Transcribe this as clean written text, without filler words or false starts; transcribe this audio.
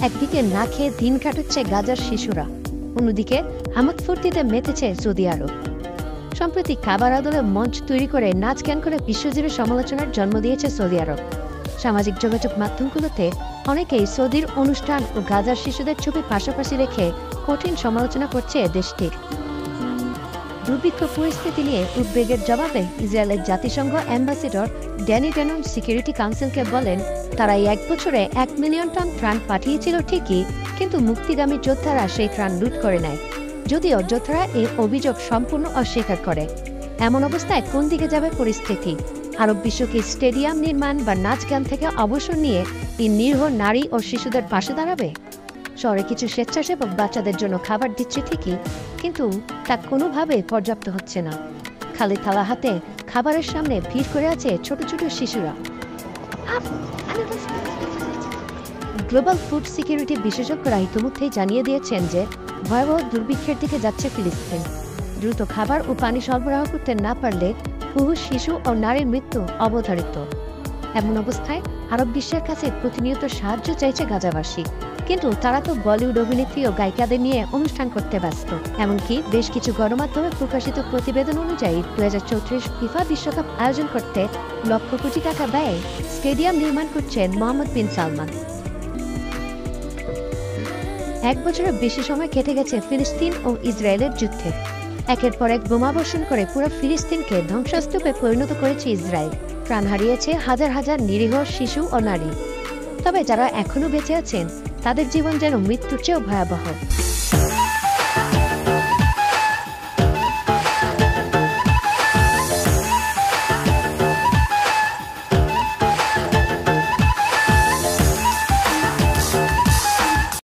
একদিকে না খেয়ে দিন কাটাচ্ছে গাজার শিশুরা, অন্যদিকে আমোদ ফুর্তিতে মেতেছে সৌদি আরব। সম্প্রতি খাবার আদলে মঞ্চ তৈরি করে নাচ গান করে বিশ্বজুড়ে সমালোচনার জন্ম দিয়েছে সৌদি আরব। সামাজিক যোগাযোগ মাধ্যমগুলোতে অনেকেই সৌদির অনুষ্ঠান ও গাজার শিশুদের ছবি পাশাপাশি রেখে কঠিন সমালোচনা করছে দেশটির। দুর্ভিক্ষ পরিস্থিতি নিয়ে উদ্বেগের জবাবে ইসরায়েলের জাতিসংঘ অ্যাম্বাসেডর ড্যানি ড্যানন সিকিউরিটি কাউন্সিলকে বলেন, তারা এই 1 বছরে 1 মিলিয়ন টন ত্রাণ পাঠিয়েছিল ঠিকই, কিন্তু মুক্তিগামী যোদ্ধারা সেই ত্রাণ লুট করে নেয়। যদিও যোদ্ধারা এই অভিযোগ সম্পূর্ণ অস্বীকার করে। এমন অবস্থায় কোন দিকে যাবে পরিস্থিতি? আরব বিশ্বকে স্টেডিয়াম নির্মাণ বা নাচ গান থেকে অবসর নিয়ে এই নিরীহ নারী ও শিশুদের পাশে দাঁড়াবে? শহরে কিছু স্বেচ্ছাসেবক বাচ্চাদের জন্য খাবার দিচ্ছে ঠিকই, কিন্তু তা কোনোভাবে পর্যাপ্ত হচ্ছে না। খালি থালা হাতে খাবারের সামনে ভিড় করে আছে ছোট ছোট শিশুরা। গ্লোবাল ফুড সিকিউরিটি বিশেষজ্ঞরা ইতিমধ্যেই জানিয়ে দিয়েছেন যে ভয়াবহ দুর্ভিক্ষের দিকে যাচ্ছে ফিলিস্তিন। দ্রুত খাবার ও পানি সরবরাহ করতে না পারলে বহু শিশু ও নারীর মৃত্যু অবধারিত। এমন অবস্থায় আরব বিশ্বের কাছে প্রতিনিয়ত সাহায্য চাইছে গাজাবাসী, কিন্তু তারা তো বলিউড অভিনেত্রী ও গায়িকাদের নিয়ে অনুষ্ঠান করতে ব্যস্ত। এমনকি বেশ কিছু গণমাধ্যমে প্রকাশিত প্রতিবেদন অনুযায়ী 2034 ফিফা বিশ্বকাপ আয়োজন করতে লক্ষ কোটি টাকা ব্যয়ে স্টেডিয়াম নির্মাণ করছেন মোহাম্মদ বিন সালমান। 1 বছরের বেশি সময় কেটে গেছে ফিলিস্তিন ও ইসরায়েলের যুদ্ধে। একের পর এক বোমাবর্ষণ করে পুরো ফিলিস্তিনকে ধ্বংসস্তূপে পরিণত করেছে ইসরায়েল। প্রাণ হারিয়েছে হাজার হাজার নিরীহ শিশু ও নারী। তবে যারা এখনো বেঁচে আছেন তাদের জীবন যেন মৃত্যুর চেয়েও ভয়াবহ।